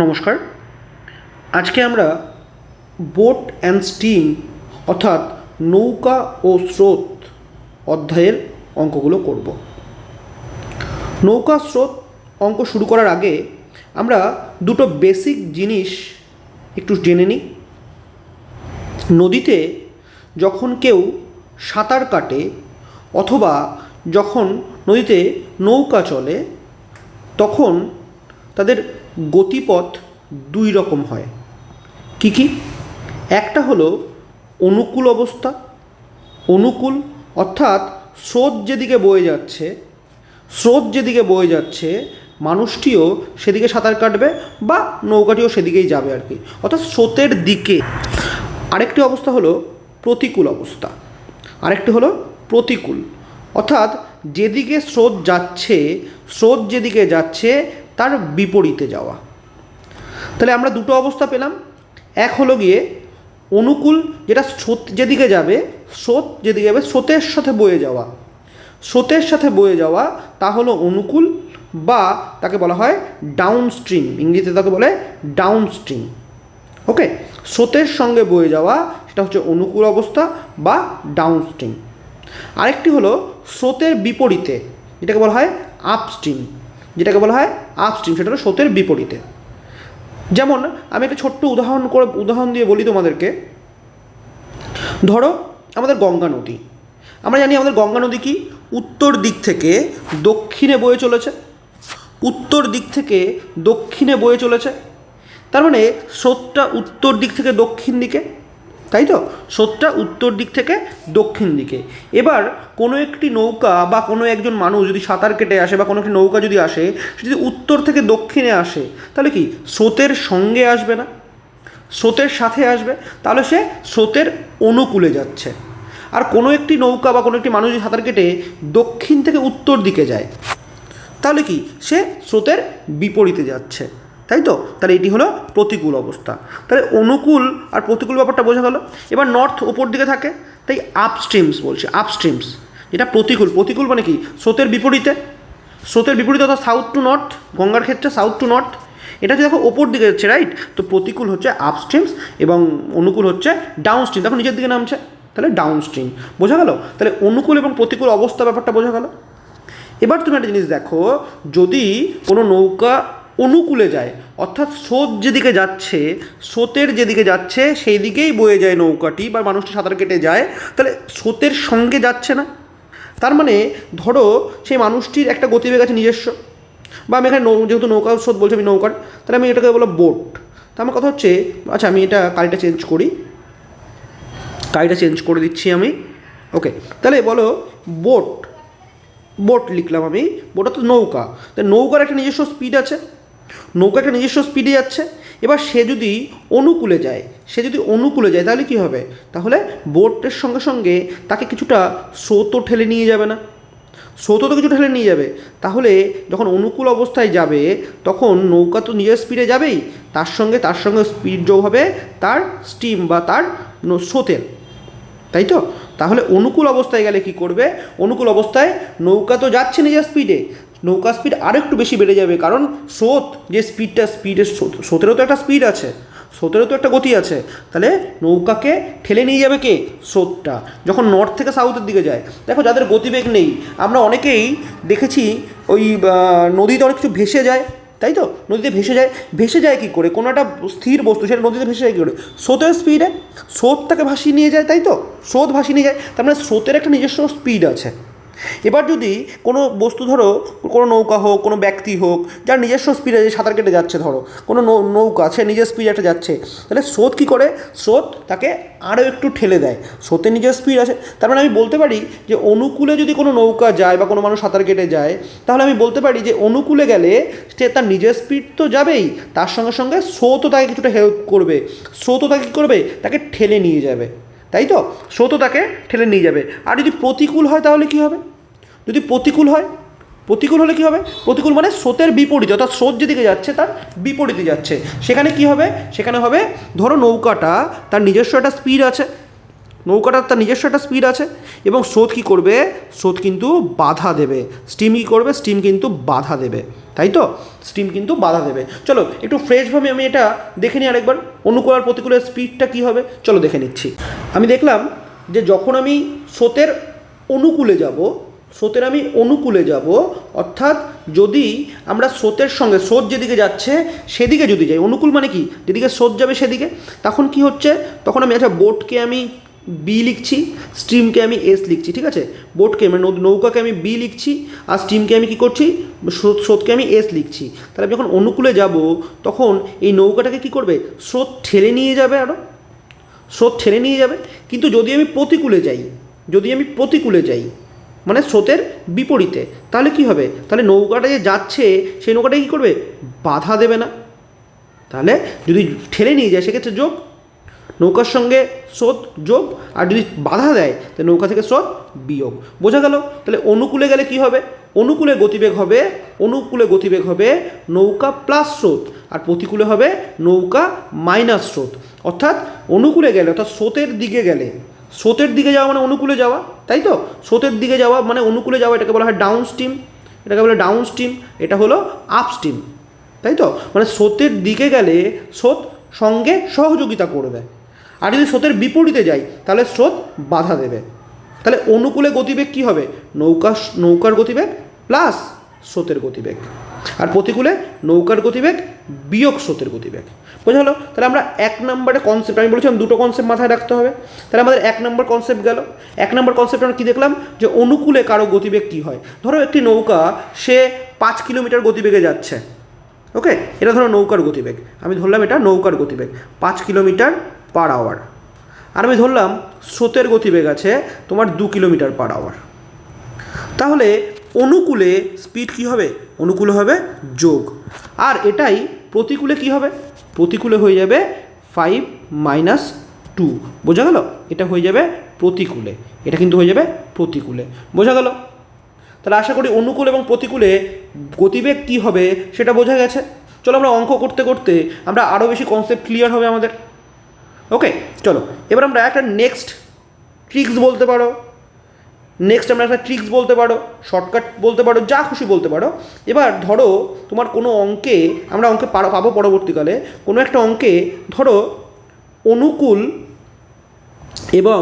নমস্কার। আজকে আমরা বোট অ্যান্ড স্টিম অর্থাৎ নৌকা ও স্রোত অধ্যায়ের অঙ্কগুলো করব। নৌকা স্রোত অঙ্ক শুরু করার আগে আমরা দুটো বেসিক জিনিস একটু জেনে নিই। নদীতে যখন কেউ সাঁতার কাটে অথবা যখন নদীতে নৌকা চলে তখন তাদের গতিপথ দুই রকম হয়। কি কি? একটা হলো অনুকূল অবস্থা। অনুকূল অর্থাৎ স্রোত যেদিকে বয়ে যাচ্ছে মানুষটিও সেদিকে সাঁতার কাটবে বা নৌকাটিও সেদিকেই যাবে আর কি, অর্থাৎ স্রোতের দিকে। আরেকটি অবস্থা হলো প্রতিকূল অবস্থা। আরেকটি হলো প্রতিকূল অর্থাৎ স্রোত যেদিকে যাচ্ছে তার বিপরীতে যাওয়া। তাহলে আমরা দুটো অবস্থা পেলাম। এক হলো গিয়ে অনুকূল, যেটা স্রোত যেদিকে যাবে স্রোতের সাথে বয়ে যাওয়া তা হলো অনুকূল, বা তাকে বলা হয় ডাউন স্ট্রিম। ইংরেজিতে তাকে বলে ডাউন স্ট্রিম। ওকে, স্রোতের সঙ্গে বয়ে যাওয়া সেটা হচ্ছে অনুকূল অবস্থা বা ডাউন স্ট্রিম। আরেকটি হলো স্রোতের বিপরীতে, যেটাকে বলা হয় আপস্ট্রিম। সেটা হলো স্রোতের বিপরীতে। যেমন আমি একটা ছোট্ট উদাহরণ দিয়ে বলি তোমাদেরকে। ধরো আমাদের গঙ্গা নদী। আমরা জানি আমাদের গঙ্গা নদী কি উত্তর দিক থেকে দক্ষিণে বয়ে চলেছে। তার মানে স্রোতটা উত্তর দিক থেকে দক্ষিণ দিকে, তাই তো? স্রোতটা উত্তর দিক থেকে দক্ষিণ দিকে। এবার কোনো একটি নৌকা বা কোনো একজন মানুষ যদি সাঁতার কেটে আসে বা কোনো একটি নৌকা যদি আসে, সে যদি উত্তর থেকে দক্ষিণে আসে তাহলে কি স্রোতের সঙ্গে আসবে না, স্রোতের সাথে আসবে, তাহলে সে স্রোতের অনুকূলে যাচ্ছে। আর কোনো একটি নৌকা বা কোনো একটি মানুষ যদি সাঁতার কেটে দক্ষিণ থেকে উত্তর দিকে যায় তাহলে কি সে স্রোতের বিপরীতে যাচ্ছে, তাই তো? তাহলে এটি হলো প্রতিকূল অবস্থা। তাহলে অনুকূল আর প্রতিকূল ব্যাপারটা বোঝা গেল। এবার নর্থ ওপর দিকে থাকে, তাই আপস্ট্রিমস বলছে। আপস্ট্রিমস যেটা প্রতিকূল মানে কি স্রোতের বিপরীতে অর্থাৎ সাউথ টু নর্থ। গঙ্গার ক্ষেত্রে সাউথ টু নর্থ। এটা হচ্ছে দেখো ওপর দিকে যাচ্ছে, রাইট? তো প্রতিকূল হচ্ছে আপস্ট্রিমস এবং অনুকূল হচ্ছে ডাউন স্ট্রিম। দেখো নিচের দিকে নামছে, তাহলে ডাউন স্ট্রিম। বোঝা গেল? তাহলে অনুকূল এবং প্রতিকূল অবস্থা ব্যাপারটা বোঝা গেল। এবার তুমি একটা জিনিস দেখো, যদি কোনো নৌকা অনুকূলে যায় অর্থাৎ স্রোতের যেদিকে যাচ্ছে সেই দিকেই বয়ে যায় নৌকাটি বা মানুষটি সাঁতার কেটে যায়, তাহলে স্রোতের সঙ্গে যাচ্ছে না। তার মানে ধরো সেই মানুষটির একটা গতিবেগ আছে নিজস্ব, বা আমি এখানে যেহেতু নৌকা স্রোত বলছি আমি নৌকার, তাহলে আমি এটাকে বলবো বোট। তা আমার কথা হচ্ছে, আচ্ছা আমি এটা কালিটা চেঞ্জ করে দিচ্ছি আমি। ওকে, তাহলে বলো বোট লিখলাম আমি। বোট তো নৌকা, তাই নৌকার একটা নিজস্ব স্পিড আছে, নৌকা একটা নিজস্ব স্পিডে যাচ্ছে। এবার সে যদি অনুকূলে যায় তাহলে কী হবে? তাহলে বোটের সঙ্গে সঙ্গে তাকে কিছুটা স্রোতও ঠেলে নিয়ে যাবে না? স্রোতও তো কিছু ঠেলে নিয়ে যাবে। তাহলে যখন অনুকূল অবস্থায় যাবে তখন নৌকা তো নিজের স্পিডে যাবেই, তার সঙ্গে স্পিড যোগ হবে তার স্টিম বা তার স্রোতের, তাই তো? তাহলে অনুকূল অবস্থায় গেলে কি করবে? অনুকূল অবস্থায় নৌকা তো যাচ্ছে নিজের স্পিডে, নৌকার স্পিড আরও একটু বেশি বেড়ে যাবে, কারণ স্রোতেরও তো একটা স্পিড আছে, স্রোতেরও তো একটা গতি আছে। তাহলে নৌকাকে ঠেলে নিয়ে যাবে কে? স্রোতটা, যখন নর্থ থেকে সাউথের দিকে যায়। দেখো যাদের গতিবেগ নেই, আমরা অনেকেই দেখেছি ওই নদীতে অনেক কিছু ভেসে যায়, তাই তো? নদীতে ভেসে যায় কী করে? কোনো একটা স্থির বস্তু সেটা নদীতে ভেসে যায় কী করে? স্রোতের স্পিডে। স্রোতটাকে ভাসিয়ে নিয়ে যায়, তাই তো? স্রোত ভাসিয়ে নিয়ে যায়, তার মানে স্রোতের একটা নিজস্ব স্পিড আছে। এবার যদি কোনো বস্তু, ধরো কোনো নৌকা হোক, কোনো ব্যক্তি হোক, যার নিজস্ব স্পিডে সাঁতার কেটে যাচ্ছে, ধরো কোনো নৌকা সে নিজের স্পিডে একটা যাচ্ছে, তাহলে স্রোত কী করে? স্রোত তাকে আরও একটু ঠেলে দেয়, স্রোতের নিজের স্পিড আছে। তার মানে আমি বলতে পারি যে অনুকূলে যদি কোনো নৌকা যায় বা কোনো মানুষ সাঁতার কেটে যায়, তাহলে আমি বলতে পারি যে অনুকূলে গেলে সে তার নিজের স্পিড তো যাবেই, তার সঙ্গে সঙ্গে স্রোতও তাকে কিছুটা হেল্প করবে। স্রোতও তাকে কী করবে? তাকে ঠেলে নিয়ে যাবে, তাই তো? স্রোতও তাকে ঠেলে নিয়ে যাবে। আর যদি প্রতিকূল হয় তাহলে কী হবে? যদি প্রতিকূল হলে কী হবে? প্রতিকূল মানে স্রোতের বিপরীতে, অর্থাৎ স্রোত যেদিকে যাচ্ছে তার বিপরীতে যাচ্ছে। সেখানে কী হবে? সেখানে হবে, ধরো নৌকাটা তার নিজস্ব একটা স্পিড আছে, নৌকাটার তার নিজস্ব একটা স্পিড আছে এবং স্রোত কী করবে, স্রোত কিন্তু বাধা দেবে। স্টিম কী করবে, স্টিম কিন্তু বাধা দেবে, তাই তো, স্টিম কিন্তু বাধা দেবে। চলো একটু ফ্রেশভাবে আমি এটা দেখে নিই আরেকবার, অনুকূল আর প্রতিকূলের স্পিডটা কী হবে, চলো দেখে নিচ্ছি। আমি দেখলাম যে যখন আমি স্রোতের অনুকূলে যাব, অর্থাৎ যদি আমরা স্রোতের সঙ্গে, স্রোত যেদিকে যাচ্ছে সেদিকে যদি যাই, অনুকূল মানে কি, যেদিকে স্রোত যাবে সেদিকে, তখন কি হচ্ছে, তখন আমি আচ্ছা বোটকে আমি বি লিখছি, স্ট্রিমকে আমি এস লিখছি, ঠিক আছে, বোটকে মানে নৌকাকে আমি বি লিখছি আর স্ট্রিমকে আমি কী করছি, স্রোতকে আমি এস লিখছি। তাহলে আমি যখন অনুকূলে যাব তখন এই নৌকাটাকে কী করবে, স্রোত ঠেলে নিয়ে যাবে, স্রোত ঠেলে নিয়ে যাবে। কিন্তু যদি আমি প্রতিকূলে যাই মানে স্রোতের বিপরীতে, তাহলে কি হবে, তাহলে নৌকাটা যে যাচ্ছে সেই নৌকাটা কী করবে, বাধা দেবে না। তাহলে যদি ঠেলে নিয়ে যায় সেক্ষেত্রে যোগ, নৌকার সঙ্গে স্রোত যোগ, আর যদি বাধা দেয় তাহলে নৌকা থেকে স্রোত বিয়োগ। বোঝা গেল? তাহলে অনুকূলে গেলে কি হবে, অনুকূলে গতিবেগ হবে নৌকা প্লাস স্রোত, আর প্রতিকূলে হবে নৌকা মাইনাস স্রোত। অর্থাৎ অনুকূলে গেলে, অর্থাৎ স্রোতের দিকে যাওয়া মানে অনুকূলে যাওয়া, তাই তো, স্রোতের দিকে যাওয়া মানে অনুকূলে যাওয়া, এটাকে বলা হয় ডাউন স্ট্রিম, এটা হলো আপ স্ট্রিম, তাই তো, মানে স্রোতের দিকে গেলে স্রোত সঙ্গে সহযোগিতা করবে, আর যদি স্রোতের বিপরীতে যাই তাহলে স্রোত বাধা দেবে। তাহলে অনুকূলে গতিবেগ কী হবে, নৌকার গতিবেগ প্লাস স্রোতের গতিবেগ, আর প্রতিকূলে নৌকার গতিবেগ বিয়োগ স্রোতের গতিবেগ। বোঝা হলো? তাহলে আমরা 1 নম্বরে কনসেপ্ট, আমি বলেছিলাম দুটো কনসেপ্ট মাথায় রাখতে হবে, তাহলে আমাদের 1 নম্বর কনসেপ্ট গেল। 1 নম্বর কনসেপ্ট আমরা কী দেখলাম, যে অনুকূলে কারো গতিবেগ কী হয়। ধরো একটি নৌকা সে 5 কিলোমিটার গতিবেগে যাচ্ছে, ওকে, এটা ধরো নৌকার গতিবেগ, আমি ধরলাম এটা নৌকার গতিবেগ 5 কিলোমিটার পার আওয়ার, আর আমি ধরলাম স্রোতের গতিবেগ আছে তোমার 2 কিলোমিটার পার আওয়ার। তাহলে অনুকূলে স্পিড কী হবে, অনুকূলে হবে যোগ, আর এটাই প্রতিকূলে কী হবে, প্রতিকূলে হয়ে যাবে 5 - 2। বোঝা গেল? এটা হয়ে যাবে প্রতিকূলে, এটা কিন্তু হয়ে যাবে প্রতিকূলে। বোঝা গেল? তাহলে আশা করি অনুকূল এবং প্রতিকূলে গতিবেগ কী হবে সেটা বোঝা গেছে। চলো আমরা অঙ্ক করতে করতে আমরা আরও বেশি কনসেপ্ট ক্লিয়ার হবে আমাদের। ওকে, চলো এবার আমরা একটা নেক্সট ট্রিক্স বলতে পারো, শর্টকাট বলতে পারো, যা খুশি বলতে পারো। এবার ধরো তোমার কোনো অঙ্কে, আমরা অঙ্কে পাবো পরবর্তীকালে, কোনো একটা অঙ্কে ধরো অনুকূল এবং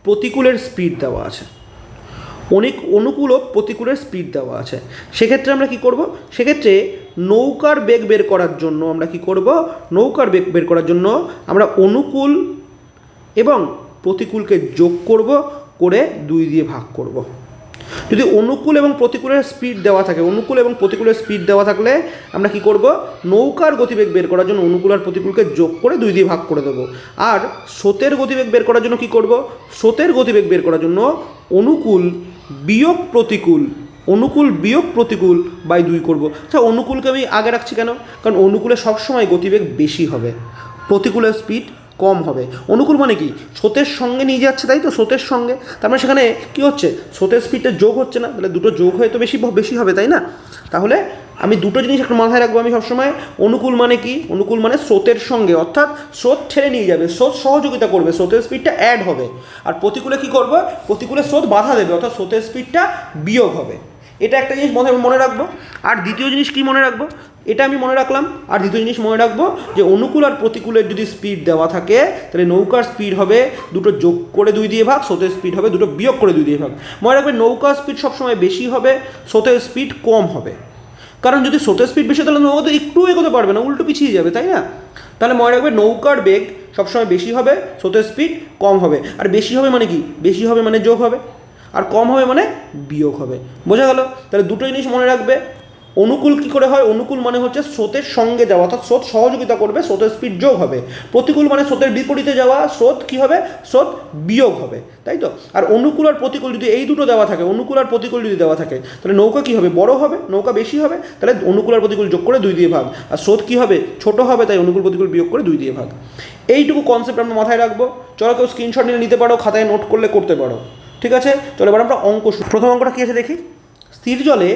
প্রতিকূলের স্পিড দেওয়া আছে, অনুকূল ও প্রতিকূলের স্পিড দেওয়া আছে। সেক্ষেত্রে আমরা কি করব, সেক্ষেত্রে নৌকার বেগ বের করার জন্য আমরা অনুকূল এবং প্রতিকূলকে যোগ করব, করে 2 দিয়ে ভাগ করব। যদি অনুকূল এবং প্রতিকূলের স্পিড দেওয়া থাকলে আমরা কি করব, নৌকার গতিবেগ বের করার জন্য অনুকূল আর প্রতিকূলকে যোগ করে 2 দিয়ে ভাগ করে দেবো। আর স্রোতের গতিবেগ বের করার জন্য কি করব, অনুকূল বিয়োগ প্রতিকূল বাই 2 করব। আচ্ছা, অনুকূলকে আমি আগে রাখছি কেন, কারণ অনুকূলে সবসময় গতিবেগ বেশি হবে, প্রতিকূলের স্পিড কম হবে। অনুকূল মানে কি, স্রোতের সঙ্গে নিয়ে যাচ্ছে, তাই তো, স্রোতের সঙ্গে, তার মানে সেখানে কী হচ্ছে, স্রোতের স্পিডটা যোগ হচ্ছে না, তাহলে দুটো যোগ হয়ে তো বেশি হবে, তাই না। তাহলে আমি দুটো জিনিস একটু মাথায় রাখবো আমি সবসময়। অনুকূল মানে কি, অনুকূল মানে স্রোতের সঙ্গে, অর্থাৎ স্রোত ঠেলে নিয়ে যাবে, স্রোত সহযোগিতা করবে, স্রোতের স্পিডটা অ্যাড হবে। আর প্রতিকূলে কী করবে, প্রতিকূলে স্রোত বাধা দেবে, অর্থাৎ স্রোতের স্পিডটা বিয়োগ হবে। এটা একটা জিনিস মনে রাখবো। আর দ্বিতীয় জিনিস কি মনে রাখবো, এটা আমি মনে রাখলাম। আর দ্বিতীয় জিনিস মনে রাখবো যে অনুকূল আর প্রতিকূলের যদি স্পিড দেওয়া থাকে তাহলে নৌকার স্পিড হবে দুটো যোগ করে 2 দিয়ে ভাগ, স্রোতের স্পিড হবে দুটো বিয়োগ করে 2 দিয়ে ভাগ। মনে রাখবে নৌকার স্পিড সবসময় বেশি হবে, স্রোতের স্পিড কম হবে। কারণ যদি স্রোতের স্পিড বেশি তাহলে নৌকা তো একটু এগোতে পারবে না, উল্টো পিছিয়ে যাবে, তাই না। তাহলে মনে রাখবে নৌকার বেগ সবসময় বেশি হবে, স্রোতের স্পিড কম হবে। আর বেশি হবে মানে কি, বেশি হবে মানে যোগ হবে, আর কম হবে মানে বিয়োগ হবে। বোঝা গেল? তাহলে দুটো জিনিস মনে রাখবে। অনুকূল কী করে হয়, অনুকূল মানে হচ্ছে স্রোতের সঙ্গে যাওয়া, অর্থাৎ স্রোত সহযোগিতা করবে, স্রোতের স্পিড যোগ হবে। প্রতিকূল মানে স্রোতের বিপরীতে যাওয়া, স্রোত কী হবে, স্রোত বিয়োগ হবে, তাই তো। আর অনুকূল আর প্রতিকূল যদি এই দুটো দেওয়া থাকে, অনুকূল আর প্রতিকূল যদি দেওয়া থাকে তাহলে নৌকা কী হবে, বড় হবে, নৌকা বেশি হবে, তাহলে অনুকূল আর প্রতিকূল যোগ করে 2 দিয়ে ভাগ। আর স্রোত কী হবে, ছোট হবে, তাই অনুকূল প্রতিকূল বিয়োগ করে 2 দিয়ে ভাগ। এইটুকু কনসেপ্ট আমরা মাথায় রাখবো। চলো কেউ স্ক্রিনশট নিতে পারো, খাতায় নোট করলে করতে পারো, ঠিক আছে। চলো এবার আমরা অঙ্ক প্রথম অঙ্কটা কী আছে দেখি। স্থির জলে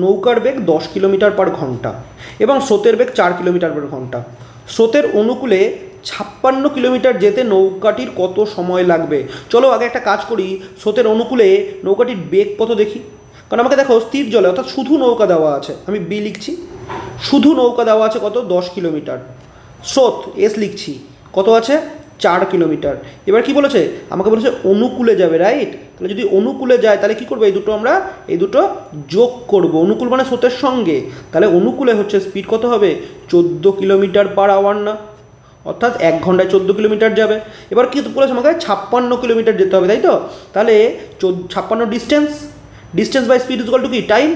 নৌকার বেগ 10 কিলোমিটার পার ঘন্টা এবং স্রোতের বেগ 4 কিলোমিটার পার ঘন্টা। স্রোতের অনুকূলে 56 কিলোমিটার যেতে নৌকাটির কত সময় লাগবে? চলো আগে একটা কাজ করি, স্রোতের অনুকূলে নৌকাটির বেগ কত দেখি। কারণ আমাকে দেখো স্থির জলে অর্থাৎ শুধু নৌকা দেওয়া আছে, আমি বি লিখছি, শুধু নৌকা দেওয়া আছে কত 10 কিলোমিটার। স্রোত এস লিখছি, কত আছে 4 কিলোমিটার। এবার কি বলেছে, আমাকে বলেছে অনুকূলে যাবে, রাইট? তাহলে যদি অনুকূলে যায় তাহলে কি করবো, এই দুটো যোগ করব। অনুকূল মানে স্রোতের সঙ্গে, তাহলে অনুকূলে হচ্ছে স্পিড কত হবে 14 কিলোমিটার/আওয়ার না, অর্থাৎ 1 ঘন্টায় 14 কিলোমিটার যাবে। এবার কি বলেছে আমাকে 56 কিলোমিটার যেতে হবে, তাই তো? তাহলে 56 distance by speed equal to কি টাইম।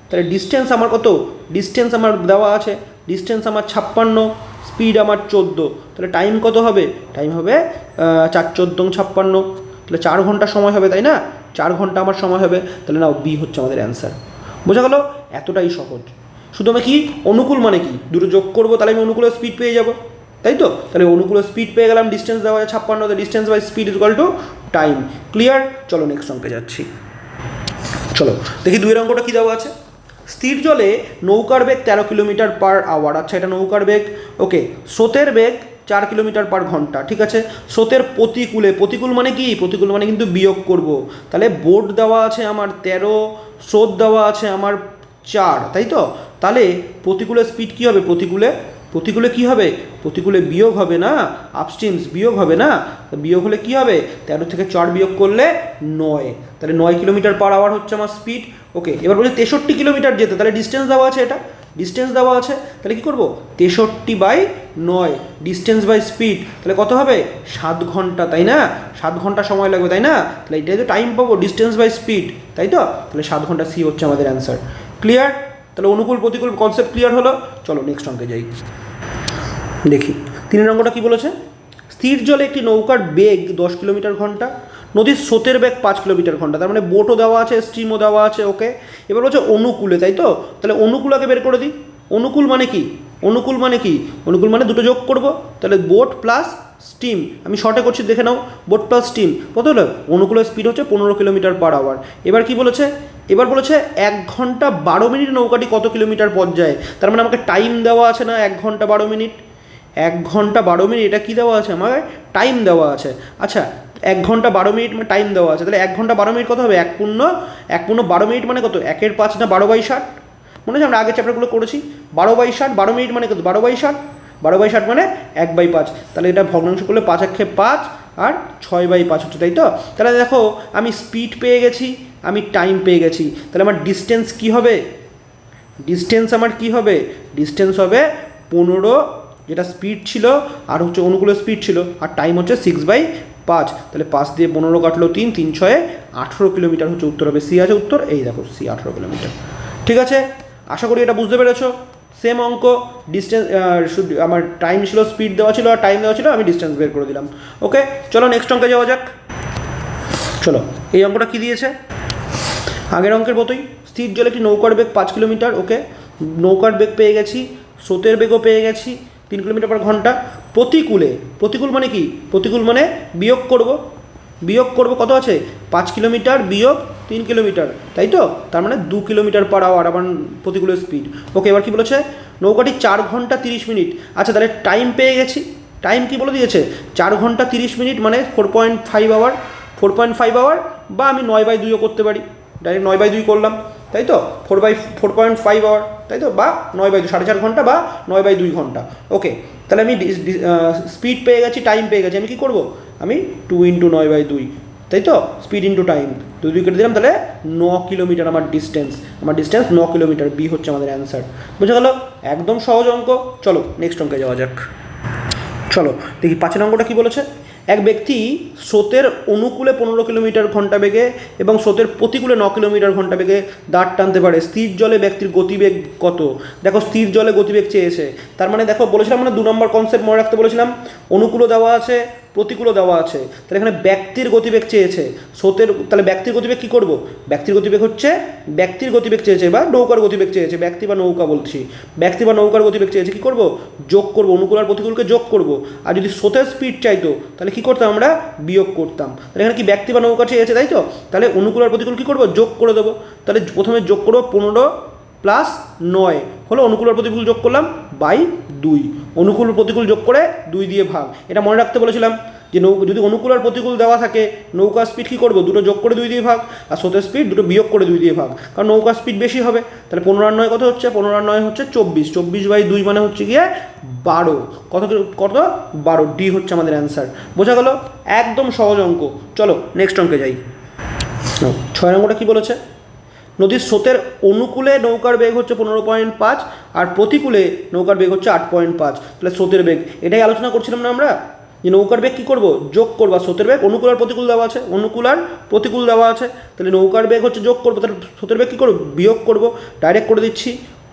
তাহলে ডিস্টেন্স আমার কত, ডিস্টেন্স আমার দেওয়া আছে, ডিস্টেন্স আমার 56, স্পিড আমার 14, তাহলে টাইম কত হবে, টাইম হবে 4 14 56, তাহলে 4 ঘন্টা সময় হবে, তাই না? 4 ঘন্টা আমার সময় হবে, তাহলে নাও বি হচ্ছে আমাদের অ্যান্সার। বোঝা গেল? এতটাই সহজ। শুধু আমি কি অনুকূল মানে কি দুটো যোগ করবো, তাহলে আমি অনুকূলের স্পিড পেয়ে যাব, তাই তো? তাহলে অনুকূলের স্পিড পেয়ে গেলাম, ডিস্টেন্স দেওয়া আছে 56, distance by speed equal to time. Clear? চলো নেক্সট অঙ্কে যাচ্ছি। চলো দেখি 2 অঙ্কটা কী দেওয়া আছে। স্থির জলে নৌকার বেগ 13 কিলোমিটার/আওয়ার। আচ্ছা, এটা নৌকার বেগ, ওকে। স্রোতের বেগ 4 কিলোমিটার/ঘন্টা, ঠিক আছে। স্রোতের প্রতিকূল মানে কি, প্রতিকূল মানে কিন্তু বিয়োগ করব। তাহলে বোট দেওয়া আছে আমার 13, স্রোত দেওয়া আছে আমার 4, তাই তো? তাহলে প্রতিকূলের স্পিড কী হবে, প্রতিকূলে কী হবে, প্রতিকূলে বিয়োগ হবে না, আপস্ট্রিমস বিয়োগ হবে না, বিয়োগ হলে কী হবে 13 থেকে 4 বিয়োগ করলে 9, তাহলে 9 কিলোমিটার/আওয়ার হচ্ছে আমার স্পিড। ওকে, এবার বলছে 63 কিলোমিটার যেতে, তাহলে ডিস্টেন্স দেওয়া আছে, এটা ডিস্টেন্স দেওয়া আছে, তাহলে কী করবো 63/9 ডিস্টেন্স বাই স্পিড, তাহলে কত হবে 7 ঘন্টা, তাই না? 7 ঘন্টা সময় লাগবে, তাই না? তাহলে এটাই তো টাইম পাবো, ডিস্টেন্স বাই স্পিড, তাই তো? তাহলে 7 ঘন্টা, সি হচ্ছে আমাদের অ্যান্সার। ক্লিয়ার? তাহলে অনুকূল প্রতিকূল কনসেপ্ট ক্লিয়ার হলো। চলো নেক্সট অঙ্কে যাই, দেখি 3 অঙ্কটা কী বলেছে। স্থির জলে একটি নৌকার বেগ 10 কিলোমিটার/ঘন্টা, নদীর স্রোতের বেগ 5 কিলোমিটার/ঘন্টা, তার মানে বোটও দেওয়া আছে, স্ট্রিমও দেওয়া আছে, ওকে। এবার বলছে অনুকূলে, তাই তো? তাহলে অনুকূলকে বের করে দিই। অনুকূল মানে কি, অনুকূল মানে দুটো যোগ করব, তাহলে বোট প্লাস স্টিম, আমি শর্টে করছি দেখে নাও, বোট প্লাস স্টিম কত হলো, অনুকূলের স্পিড হচ্ছে 15 কিলোমিটার/আওয়ার। এবার কি বলেছে, এবার বলেছে 1 ঘন্টা 12 মিনিট নৌকাটি কত কিলোমিটার পথ যায়। তার মানে আমাকে টাইম দেওয়া আছে না, 1 ঘন্টা 12 মিনিট, 1 ঘন্টা 12 মিনিট, এটা কী দেওয়া আছে, আমার টাইম দেওয়া আছে। আচ্ছা, 1 ঘন্টা 12 মিনিট মানে টাইম দেওয়া আছে, তাহলে 1 ঘন্টা 12 মিনিট কত হবে, 1 পূর্ণ 12 মিনিট মানে কত, 1/5 না 12/60, মনে আছে আমরা আগের চ্যাপ্টারগুলো করেছি, 12/60, 12 মিনিট মানে কত 12/60, 12/60 মানে 1/5, তাহলে এটা ভগ্নাংশ করলে 5 1 5 আর 6/5 হচ্ছে, তাই তো? তাহলে দেখো আমি স্পিড পেয়ে গেছি, আমি টাইম পেয়ে গেছি, তাহলে আমার ডিস্টেন্স কী হবে, ডিস্টেন্স আমার কী হবে, ডিস্টেন্স হবে 15, যেটা স্পিড ছিল আর হচ্ছে অনুকূলের স্পিড ছিল, আর টাইম হচ্ছে 6/5, তাহলে 5 দিয়ে 15 কাটলো 3, 3 6 18 কিলোমিটার হচ্ছে উত্তর হবে, সি আছে উত্তর, এই দেখো সি 18 কিলোমিটার। ঠিক আছে, আশা করি এটা বুঝতে পেরেছো। সেম অঙ্ক, ডিস্টেন্স আমার টাইম ছিল, স্পিড দেওয়া ছিল আর টাইম দেওয়া ছিল, আমি ডিস্টেন্স বের করে দিলাম। ওকে, চলো নেক্সট অঙ্কে যাওয়া যাক। চলো এই অঙ্কটা কী দিয়েছে, আগের অঙ্কের মতোই, স্থির জলে একটি নৌকার বেগ 5 কিলোমিটার, ওকে। নৌকার বেগ পেয়ে গেছি, স্রোতের বেগও পেয়ে গেছি 3 কিলোমিটার/ঘন্টা। প্রতিকূল মানে কি, প্রতিকূল মানে বিয়োগ করব কত আছে 5 কিলোমিটার বিয়োগ 3 কিলোমিটার, তাই তো? তার মানে 2 কিলোমিটার/আওয়ার আমার প্রতিকূলের স্পিড। ওকে, এবার কি বলেছে, নৌকাটি 4 ঘন্টা 30 মিনিট। আচ্ছা, তাহলে টাইম পেয়ে গেছি, টাইম কি বলে দিয়েছে 4 ঘন্টা 30 মিনিট মানে 4.5 আওয়ার, 4.5 আওয়ার, বা আমি 9/2ও করতে পারি, ডাইরেক্ট 9/2 করলাম, তাই তো? 4.5 আওয়ার, তাই তো? বা 9/2, 4.5 ঘন্টা বা 9/2 ঘন্টা। ওকে, তাহলে আমি স্পিড পেয়ে গেছি, টাইম পেয়ে গেছি, আমি কী করবো, আমি 2 × 9/2, তাই তো? স্পিড ইন্টু টাইম 2 কেটে দিলাম, তাহলে 9 কিলোমিটার আমার ডিস্টেন্স, 9 কিলোমিটার, বি হচ্ছে আমাদের অ্যান্সার। বুঝে গেল? একদম সহজ অঙ্ক। চলো নেক্সট অঙ্কে যাওয়া যাক। চলো দেখি 5 অঙ্কটা কী বলেছে। এক ব্যক্তি স্রোতের অনুকূলে 15 কিলোমিটার/ঘন্টা বেগে এবং স্রোতের প্রতিকূলে 9 কিলোমিটার/ঘন্টা বেগে দাঁড় টানতে পারে। স্থির জলে ব্যক্তির গতিবেগ কত? দেখো স্থির জলে গতিবেগ চেয়েছে, তার মানে দেখো বলেছিলাম মানে 2 নম্বর কনসেপ্ট মনে রাখতে বলেছিলাম, অনুকূলও দেওয়া আছে, প্রতিকূলও দেওয়া আছে, তাহলে এখানে ব্যক্তির গতিবেগ চেয়েছে স্রোতের, তাহলে ব্যক্তির গতিবেগ কী করব, ব্যক্তির গতিবেগ চেয়েছে বা নৌকার গতিবেগ চেয়েছে, ব্যক্তি বা নৌকা বলছি, ব্যক্তি বা নৌকার গতিবেগ চেয়েছে, কী করব, যোগ করব, অনুকূল আর প্রতিকূলকে যোগ করব। আর যদি স্রোতের স্পিড চাইতো তাহলে কী করতাম, আমরা বিয়োগ করতাম। তাহলে এখানে কি ব্যক্তি বা নৌকা চেয়েছে, তাই তো? তাহলে অনুকূল আর প্রতিকূল কী করব, যোগ করে দেবো। তাহলে প্রথমে যোগ করবো 15 + 9 হলো, অনুকূল আর প্রতিকূল যোগ করলাম বাই 2, অনুকূল প্রতিকূল যোগ করে 2 দিয়ে ভাগ। এটা মনে রাখতে বলেছিলাম যে যদি অনুকূল আর প্রতিকূল দেওয়া থাকে নৌকার স্পিড কী করবো, দুটো যোগ করে 2 দিয়ে ভাগ, আর স্রোতের স্পিড দুটো বিয়োগ করে 2 দিয়ে ভাগ, কারণ নৌকার স্পিড বেশি হবে। তাহলে 15 আর 9 কত হচ্ছে, 15 আর 9 হচ্ছে 24, 24 বাই 2 মানে হচ্ছে গিয়ে 12, কত কত 12, ডি হচ্ছে আমাদের অ্যান্সার। বোঝা গেল, একদম সহজ অঙ্ক। চলো নেক্সট অঙ্কে যাই। 6 নম্বরটা কী বলেছে, নদীর স্রোতের অনুকূলে নৌকার বেগ হচ্ছে 15.5 আর প্রতিকূলে নৌকার বেগ হচ্ছে 8.5। তাহলে স্রোতের বেগ এটাই আলোচনা করছিলাম না আমরা, যে নৌকার বেগ কী করবো, যোগ করবো। স্রোতের বেগ অনুকূল আর প্রতিকূল দেওয়া আছে, অনুকূল আর প্রতিকূল দেওয়া আছে, তাহলে নৌকার বেগ হচ্ছে যোগ করবো, তাহলে স্রোতের বেগ কী করবো, বিয়োগ করবো। ডাইরেক্ট করে দিচ্ছি,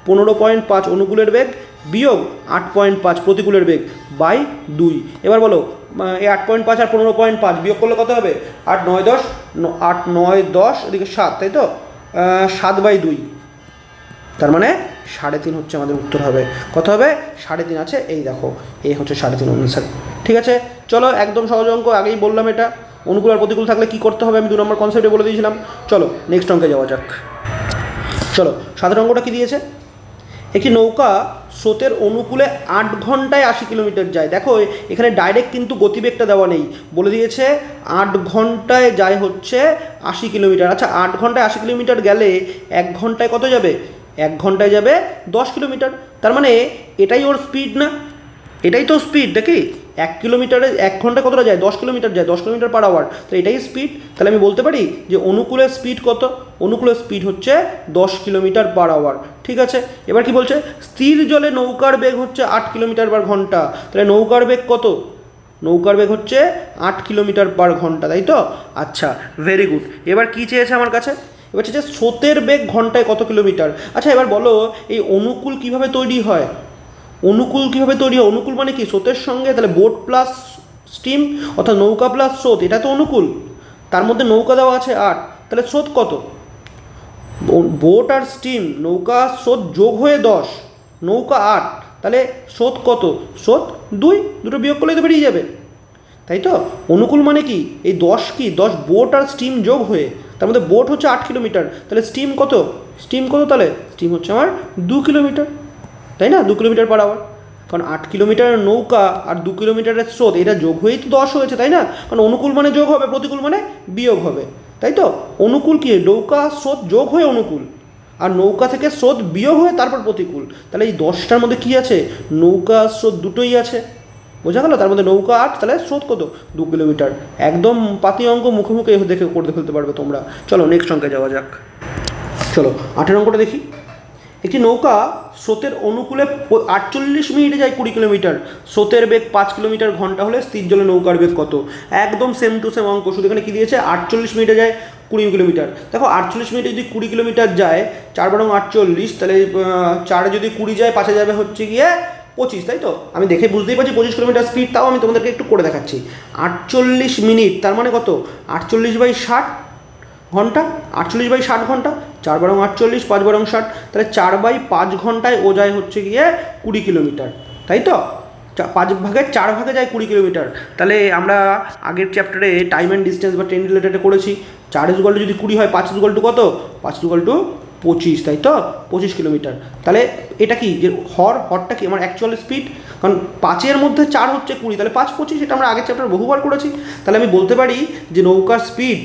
15.5 অনুকূলের বেগ বিয়োগ 8.5 প্রতিকূলের বেগ বাই 2। এবার বলো এই 8.5 আর 15.5 বিয়োগ করলে কত হবে, 8 9 10, 8 9 10 এদিকে 7, তাই তো 7 বাই 2, তার মানে 3.5 হচ্ছে আমাদের উত্তর হবে। কত হবে, 3.5 আছে, এই দেখো এই হচ্ছে 3.5 অনুসার। ঠিক আছে, চলো একদম সহজ অঙ্ক, আগেই বললাম এটা। অনুকূল আর প্রতিকূল থাকলে কী করতে হবে আমি 2 নম্বর কনসেপ্টে বলে দিয়েছিলাম। চলো নেক্সট অঙ্কে যাওয়া যাক। চলো 7 অঙ্কটা কী দিয়েছে, একটি নৌকা স্রোতের অনুকূলে 8 ঘন্টায় 80 কিলোমিটার যায়। দেখো এখানে ডাইরেক্ট কিন্তু গতিবেগটা দেওয়া নেই, বলে দিয়েছে 8 ঘন্টায় যায় হচ্ছে 80 কিলোমিটার। আচ্ছা 8 ঘন্টায় 80 কিলোমিটার গেলে 1 ঘন্টায় কত যাবে, 1 ঘন্টায় যাবে 10 কিলোমিটার। তার মানে এটাই ওর স্পিড না, এটাই তো স্পিড দেখি, 1 কিলোমিটারে 1 ঘন্টায় কতটা যায়, 10 কিলোমিটার যায়, 10 কিলোমিটার পার আওয়ার, তো এটাই স্পিড। তাহলে আমি বলতে পারি যে অনুকূলের স্পিড কত, অনুকূলের স্পিড হচ্ছে 10 কিলোমিটার পার আওয়ার। ঠিক আছে, এবার কি বলছে, স্থির জলে নৌকার বেগ হচ্ছে 8 কিলোমিটার পার ঘন্টা। তাহলে নৌকার বেগ কত, নৌকার বেগ হচ্ছে 8 কিলোমিটার পার ঘন্টা, তাই তো। আচ্ছা ভেরি গুড। এবার কী চেয়েছে আমার কাছে, এবার চেয়েছে স্রোতের বেগ ঘন্টায় কত কিলোমিটার। আচ্ছা এবার বলো এই অনুকূল কিভাবে তৈরি হয়, অনুকূল কীভাবে তৈরি হয়, অনুকূল মানে কি, স্রোতের সঙ্গে তাহলে বোট প্লাস স্টিম অর্থাৎ নৌকা প্লাস স্রোত, এটা তো অনুকূল। তার মধ্যে নৌকা দেওয়া আছে 8, তাহলে স্রোত কত, বোট আর স্টিম নৌকা স্রোত যোগ হয়ে 10, নৌকা 8, তাহলে স্রোত কত, স্রোত 2, দুটো বিয়োগ করলে তো বেরিয়ে যাবে, তাই তো। অনুকূল মানে কি, এই 10 কি 10 বোট আর স্টিম যোগ হয়ে, তার মধ্যে বোট হচ্ছে 8 কিলোমিটার, তাহলে স্টিম কত, স্টিম কত, তাহলে স্টিম হচ্ছে আমার 2 কিলোমিটার, তাই না, 2 কিলোমিটার পার আওয়ার। কারণ 8 কিলোমিটারের নৌকা আর 2 কিলোমিটারের স্রোত এটা যোগ হয়েই তো 10 হয়েছে, তাই না। কারণ অনুকূল মানে যোগ হবে, প্রতিকূল মানে বিয়োগ হবে, তাই তো। অনুকূল কি, নৌকা স্রোত যোগ হয়ে অনুকূল, আর নৌকা থেকে স্রোত বিয়োগ হয়ে তারপর প্রতিকূল। তাহলে এই 10টার মধ্যে কী আছে, নৌকা স্রোত দুটোই আছে, বোঝা গেল। তার মধ্যে নৌকা 8, তাহলে স্রোত কত, 2 কিলোমিটার। একদম পাতি অঙ্ক, মুখে মুখে দেখে করতে ফেলতে পারবে তোমরা। চলো নেক্সট অঙ্কে যাওয়া যাক। চলো 8 অঙ্কটা দেখি। একটি নৌকা স্রোতের অনুকূলে 48 মিনিটে যায় 20 কিলোমিটার, স্রোতের বেগ 5 কিলোমিটার ঘন্টা হলে স্থির জলে নৌকার বেগ কত। একদম সেম টু সেম অঙ্ক, শুধু এখানে কী দিয়েছে, 48 মিনিটে যায় 20 কিলোমিটার। দেখো 48 মিনিটে যদি 20 কিলোমিটার যায়, 4 বারং 48, তাহলে 4 যদি 20 যায়, 5 যাবে হচ্ছে গিয়ে 25, তাই তো। আমি দেখে বুঝতেই পারছি 25 কিলোমিটার স্পিড, তাও আমি তোমাদেরকে একটু করে দেখাচ্ছি। 48 মিনিট তার মানে কত, 48 বাই 60 ঘন্টা, 48 বাই 60 ঘন্টা, 4 বারং 48, 5 বারং 60, তাহলে 4 বাই 5 ঘন্টায় ও যায় হচ্ছে গিয়ে 20 কিলোমিটার, তাই তো। 5 ভাগে 4 ভাগে যায় 20 কিলোমিটার। তাহলে আমরা আগের চ্যাপ্টারে টাইম অ্যান্ড ডিস্টেন্স বা ট্রেন রিলেটেড করেছি, 4 ইকুয়াল টু যদি 20 হয়, 5 ইকুয়াল টু কত, 5 ইকুয়াল টু 25, তাই তো, 25 কিলোমিটার। তাহলে এটা কি, যে হরটা কি আমার অ্যাকচুয়াল স্পিড, কারণ 5-এর মধ্যে 4 হচ্ছে 20, তাহলে 5 25, এটা আমরা আগের চ্যাপ্টারে বহুবার করেছি। তাহলে আমি বলতে পারি যে নৌকার স্পিড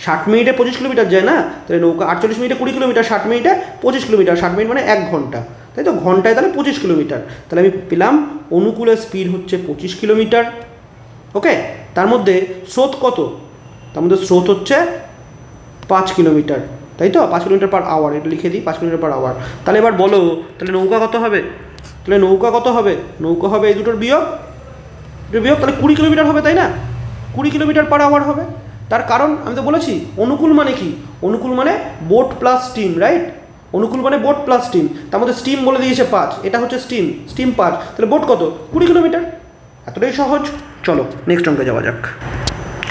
60 মিনিটে 25 কিলোমিটার যায় না, তাহলে নৌকা 48 মিনিটে 20 কিলোমিটার, 60 মিনিটে 25 কিলোমিটার, 60 মিনিট মানে 1 ঘন্টা, তাই তো, ঘন্টায় তাহলে 25 কিলোমিটার। তাহলে আমি পেলাম অনুকূলের স্পিড হচ্ছে 25 কিলোমিটার। ওকে, তার মধ্যে স্রোত কত, তার মধ্যে স্রোত হচ্ছে 5 কিলোমিটার, তাই তো, 5 কিলোমিটার পার আওয়ার, এটা লিখে দিই 5 কিলোমিটার পার আওয়ার। তাহলে এবার বলো, তাহলে নৌকা কত হবে, তাহলে নৌকা কত হবে, নৌকা হবে এই দুটোর বিয়োগ, তাহলে 20 কিলোমিটার হবে, তাই না, 20 কিলোমিটার পার আওয়ার হবে। তার কারণ আমি তো বলেছি অনুকূল মানে কি, অনুকূল মানে বোট প্লাস স্টিম, রাইট, অনুকূল মানে বোট প্লাস স্টিম, তার মধ্যে স্টিম বলে দিয়েছে 5, এটা হচ্ছে স্টিম, স্টিম 5, তাহলে বোট কত, 20 কিলোমিটার, এতটাই সহজ। চলো নেক্সট অঙ্কে যাওয়া যাক।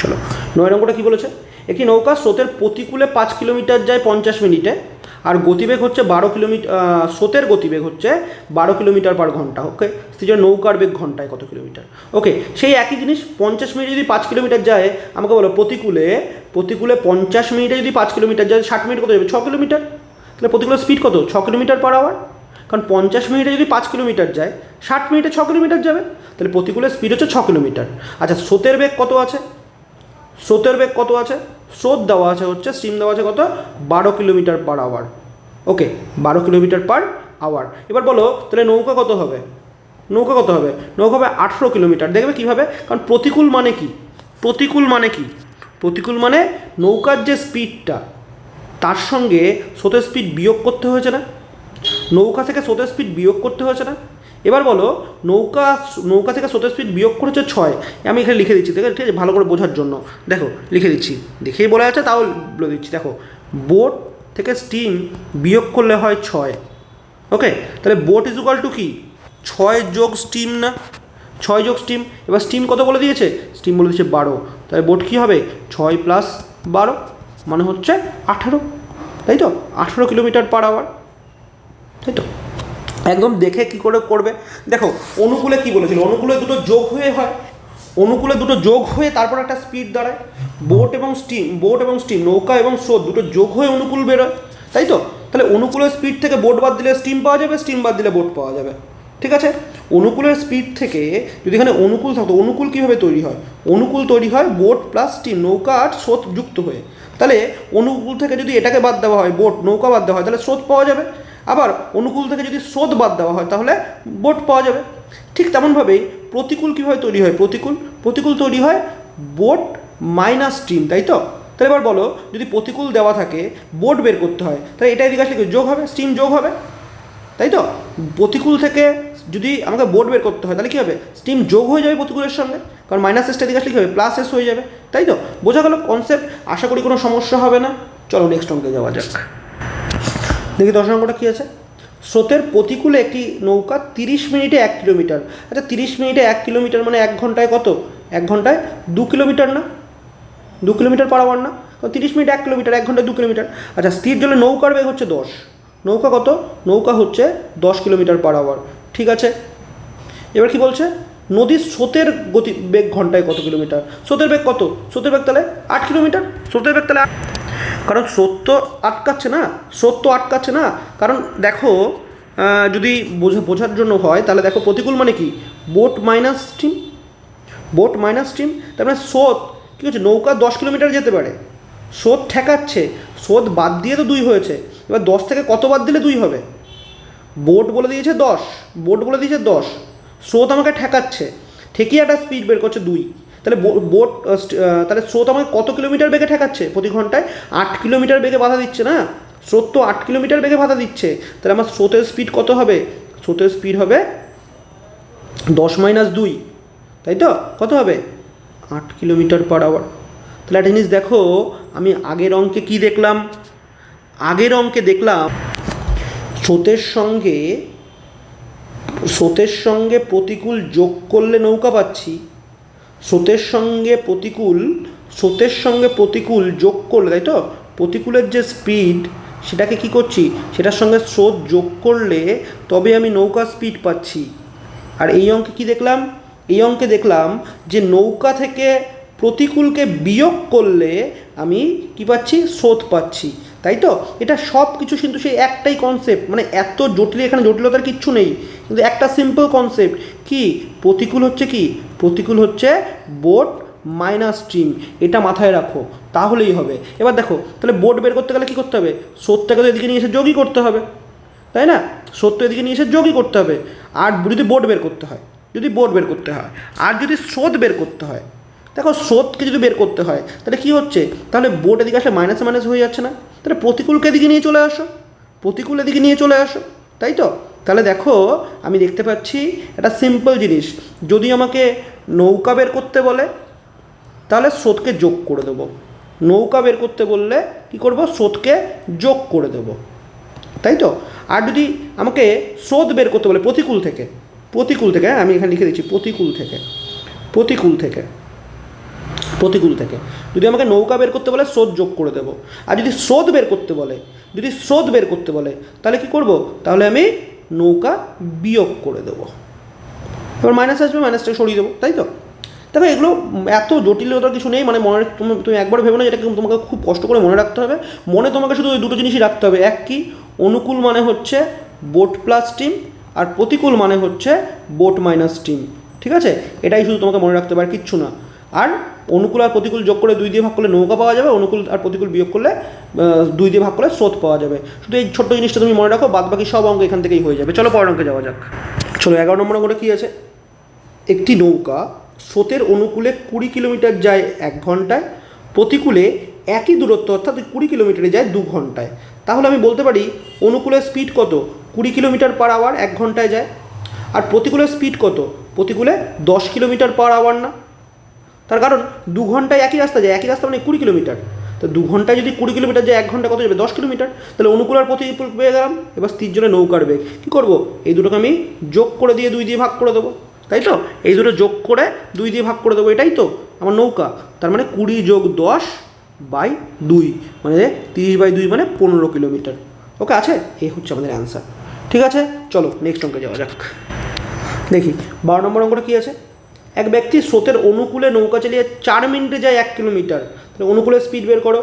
চলো 9 অঙ্কটা কী বলেছে, একটি নৌকা স্রোতের প্রতিকূলে 5 কিলোমিটার যায় 50 মিনিটে, আর গতিবেগ হচ্ছে 12 কিলোমিটার, স্রোতের গতিবেগ হচ্ছে 12 কিলোমিটার পার ঘন্টা। ওকে, স্থির নৌকার বেগ ঘন্টায় কত কিলোমিটার। ওকে, সেই একই জিনিস 50 মিনিটে যদি 5 কিলোমিটার যায়, আমাকে বলো প্রতিকূলে 50 মিনিটে যদি 5 কিলোমিটার যায়, 60 মিনিট কত যাবে, 6 কিলোমিটার। তাহলে প্রতিকূলের স্পিড কত, 6 কিলোমিটার পার আওয়ার। কারণ 50 মিনিটে যদি 5 কিলোমিটার যায়, 60 মিনিটে 6 কিলোমিটার যাবে, তাহলে প্রতিকূলের স্পিড হচ্ছে 6 কিলোমিটার। আচ্ছা, স্রোতের বেগ কত আছে? স্রোতের বেগ কত আছে? স্রোত দেওয়া আছে হচ্ছে, স্টিম দেওয়া আছে কত? 12 কিলোমিটার পার আওয়ার। ওকে, 12 কিলোমিটার পার আওয়ার। এবার বলো তাহলে নৌকা কত হবে? নৌকা কত হবে? নৌকা হবে 18 কিলোমিটার। দেখবে কীভাবে? কারণ প্রতিকূল মানে কি? প্রতিকূল মানে কি? প্রতিকূল মানে নৌকার যে স্পিডটা তার সঙ্গে স্রোতের স্পিড বিয়োগ করতে হয়েছে না? নৌকা থেকে স্রোতের স্পিড বিয়োগ করতে হয়েছে না? এবার বলো, নৌকা থেকে স্রোতের স্পিড বিয়োগ করেছে 6। আমি এখানে লিখে দিচ্ছি, দেখো ঠিক আছে, ভালো করে বোঝার জন্য দেখো লিখে দিচ্ছি, দেখেই বলা আছে তাও বলে দিচ্ছি। দেখো, বোট থেকে স্টিম বিয়োগ করলে হয় 6। ওকে, তাহলে বোট ইজ ইকুয়াল টু কি? 6 যোগ স্টিম না? 6 যোগ স্টিম। এবার স্টিম কত বলে দিয়েছে? স্টিম বলে দিয়েছে 12। তাহলে বোট কী হবে? 6 প্লাস 12 মানে হচ্ছে 18, তাই তো? 18 কিলোমিটার পার আওয়ার, তাই তো? একদম দেখে কি করে করবে। দেখো, অনুকূলে কি বলেছিল? অনুকূলে দুটো যোগ হয়ে হয়, অনুকূলে দুটো যোগ হয়ে তারপর একটা স্পিড দাঁড়ায়। বোট এবং স্টিম, নৌকা এবং স্রোত দুটো যোগ হয়ে অনুকূল বেরোয়, তাই তো? তাহলে অনুকূলের স্পিড থেকে বোট বাদ দিলে স্টিম পাওয়া যাবে, স্টিম বাদ দিলে বোট পাওয়া যাবে, ঠিক আছে? অনুকূলের স্পিড থেকে যদি এখানে অনুকূল থাকতো, অনুকূল কীভাবে তৈরি হয়? অনুকূল তৈরি হয় বোট প্লাস স্টিম, নৌকা আর স্রোত যুক্ত হয়ে। তাহলে অনুকূল থেকে যদি এটাকে বাদ দেওয়া হয়, বোট নৌকা বাদ দেওয়া হয়, তাহলে স্রোত পাওয়া যাবে। আবার অনুকূল থেকে যদি স্রোত বাদ দেওয়া হয় তাহলে বোট পাওয়া যাবে। ঠিক তেমনভাবেই প্রতিকূল কীভাবে তৈরি হয়? প্রতিকূল তৈরি হয় বোট মাইনাস স্টিম, তাই তো? তাহলে এবার বলো, যদি প্রতিকূল দেওয়া থাকে, বোট বের করতে হয়, তাহলে এটা এদিকে আসলে যোগ হবে, স্টিম যোগ হবে, তাই তো? প্রতিকূল থেকে যদি আমাকে বোট বের করতে হয় তাহলে কী হবে? স্টিম যোগ হয়ে যাবে প্রতিকূলের সঙ্গে, কারণ মাইনাস এসটা দিকে আসলে কী হবে? প্লাস এস হয়ে যাবে, তাই তো? বোঝা গেল কনসেপ্ট? আশা করি কোনো সমস্যা হবে না। চলো নেক্সট অঙ্কে যাওয়া যাক। দেখি 10 নম্বরটা কী আছে? স্রোতের প্রতিকূলে একটি নৌকা 30 মিনিটে 1 কিলোমিটার। আচ্ছা, 30 মিনিটে 1 কিলোমিটার মানে 1 ঘন্টায় কত? 1 ঘন্টায় 2 কিলোমিটার না? 2 কিলোমিটার পার আওয়ার না? 30 মিনিট 1 কিলোমিটার, 1 ঘন্টায় 2 কিলোমিটার। আচ্ছা, স্থির জলে নৌকার বেগ হচ্ছে 10। নৌকা কত? নৌকা হচ্ছে 10 কিলোমিটার পার আওয়ার, ঠিক আছে? এবার কি বলছে? নদীর স্রোতের বেগ ঘন্টায় কত কিলোমিটার? স্রোতের বেগ কত? স্রোতের বেগ তাহলে 8 কিলোমিটার। স্রোতের বেগ তাহলে, কারণ স্রোত তো আটকাচ্ছে না, স্রোত তো আটকাচ্ছে না। কারণ দেখো, যদি বোঝার জন্য হয় তাহলে দেখো, প্রতিকূল মানে কি? Boat minus steam, boat minus steam. তার মানে স্রোত কী হচ্ছে? নৌকা 10 কিলোমিটার যেতে পারে, স্রোত ঠেকাচ্ছে, স্রোত বাদ দিয়ে তো 2 হয়েছে। এবার 10 থেকে কত বাদ দিলে 2 হবে? বোট বলে দিয়েছে 10, বোট বলে দিয়েছে 10, স্রোত আমাকে ঠেকাচ্ছে, ঠেকিয়ে একটা স্পিড বের করছে 2। তাহলে বোট তাহলে স্রোত আমাকে কত কিলোমিটার বেগে ঠেকাচ্ছে? প্রতি ঘন্টায় 8 কিলোমিটার বেগে বাধা দিচ্ছে না? স্রোত তো 8 কিলোমিটার বেগে বাধা দিচ্ছে, তাহলে আমার স্রোতের স্পিড কত হবে? স্রোতের স্পিড হবে 10 মাইনাস 2, তাই তো? কত হবে? 8 কিলোমিটার পার আওয়ার। তাহলে একটা জিনিস দেখো, আমি আগের অঙ্কে কি দেখলাম? আগের অঙ্কে দেখলাম স্রোতের সঙ্গে প্রতিকূল যোগ করলে নৌকা পাচ্ছি। স্রোতের সঙ্গে প্রতিকূল যোগ করলে, তাই তো? প্রতিকূলের যে স্পিড সেটাকে কি করছি? সেটার সঙ্গে স্রোত যোগ করলে তবে আমি নৌকা স্পিড পাচ্ছি। আর এই অঙ্কে কি দেখলাম? এই অঙ্কে দেখলাম যে নৌকা থেকে প্রতিকূলকে বিয়োগ করলে আমি কি পাচ্ছি? স্রোত পাচ্ছি, তাই তো? এটা সব কিছু কিন্তু সেই একটাই কনসেপ্ট, মানে এত জটিল, এখানে জটিলতার কিচ্ছু নেই, কিন্তু একটা সিম্পল কনসেপ্ট কি? প্রতিকূল হচ্ছে কি? প্রতিকূল হচ্ছে বোট মাইনাস স্টিম, এটা মাথায় রাখো, তাহলেই হবে। এবার দেখো, তাহলে বোট বের করতে গেলে কী করতে হবে? স্রোতটাকে তো এদিকে নিয়ে এসে যোগই করতে হবে, তাই না? স্রোত তো এদিকে নিয়ে এসে যোগই করতে হবে। আর যদি বোট বের করতে হয়, আর যদি স্রোত বের করতে হয়, দেখো স্রোতকে যদি বের করতে হয় তাহলে কী হচ্ছে? তাহলে বোট এদিকে আসলে মাইনাসে মাইনাস হয়ে যাচ্ছে না? তাহলে প্রতিকূলকে এদিকে নিয়ে চলে আসো, তাই তো? তাহলে দেখো, আমি দেখতে পাচ্ছি একটা সিম্পল জিনিস, যদি আমাকে নৌকা বের করতে বলে তাহলে স্রোতকে যোগ করে দেবো, নৌকা বের করতে বললে কী করব? স্রোতকে যোগ করে দেবো, তাই তো? আর যদি আমাকে স্রোত বের করতে বলে প্রতিকূল থেকে, আমি এখানে লিখে দিচ্ছি, প্রতিকূল থেকে যদি আমাকে নৌকা বের করতে বলে স্রোত যোগ করে দেবো। আর যদি স্রোত বের করতে বলে তাহলে কি করব? তাহলে আমি নৌকা বিয়োগ করে দেবো। এবার মাইনাস আসবে, মাইনাসটাকে সরিয়ে দেবো, তাই তো? দেখো, এগুলো এত জটিলতার কিছু নেই, মানে মনে তুমি একবার ভেবে না, এটাকে তোমাকে খুব কষ্ট করে মনে রাখতে হবে। মনে তোমাকে শুধু ওই দুটো জিনিসই রাখতে হবে। এক কি? অনুকূল মানে হচ্ছে বোট প্লাস স্টিম, আর প্রতিকূল মানে হচ্ছে বোট মাইনাস স্টিম। ঠিক আছে, এটাই শুধু তোমাকে মনে রাখতে পারে, কিচ্ছু না। আর অনুকূল আর প্রতিকূল যোগ করে 2 দিয়ে ভাগ করলে নৌকা পাওয়া যাবে, অনুকূল আর প্রতিকূল বিয়োগ করলে 2 দিয়ে ভাগ করলে স্রোত পাওয়া যাবে। শুধু এই ছোট্ট জিনিসটা তুমি মনে রাখো, বাদ বাকি সব অঙ্ক এখান থেকেই হয়ে যাবে। চলো পরের অঙ্কে যাওয়া যাক। চলো 11 নম্বর অঙ্কটা কী আছে, একটি নৌকা স্রোতের অনুকূলে 20 কিলোমিটার যায় 1 ঘন্টায়, প্রতিকূলে একই দূরত্ব অর্থাৎ 20 কিলোমিটারে যায় 2 ঘন্টায়। তাহলে আমি বলতে পারি অনুকূলের স্পিড কত, 20 কিলোমিটার পার আওয়ার 1 ঘন্টায় যায়, আর প্রতিকূলের স্পিড কত, প্রতিকূলে 10 কিলোমিটার পার আওয়ার না। তার কারণ 2 ঘন্টায় একই রাস্তা যায়, একই রাস্তা মানে 20 কিলোমিটার, তো 2 ঘন্টায় যদি 20 কিলোমিটার যায় 1 ঘন্টা কত যাবে, 10 কিলোমিটার। তাহলে অনুকূল আর প্রতিকূল পেয়ে গেলাম। এবার স্থির জলে নৌকার বেগ কী করবো, এই দুটোকে আমি যোগ করে দিয়ে 2 দিয়ে ভাগ করে দেবো, তাই তো? এই দুটো যোগ করে 2 দিয়ে ভাগ করে দেবো, এটাই তো আমার নৌকা। তার মানে 20 যোগ 10/2 মানে 30/2 মানে 15 কিলোমিটার। ওকে, আছে? এই হচ্ছে আমাদের অ্যান্সার। ঠিক আছে, চলো নেক্সট অঙ্কে যাওয়া যাক। দেখি 12 নম্বর অঙ্কটা কী আছে, এক ব্যক্তি স্রোতের অনুকূলে নৌকা চালিয়ে 4 মিনিটে যায় 1 কিলোমিটার। তাহলে অনুকূলের স্পিড বের করো।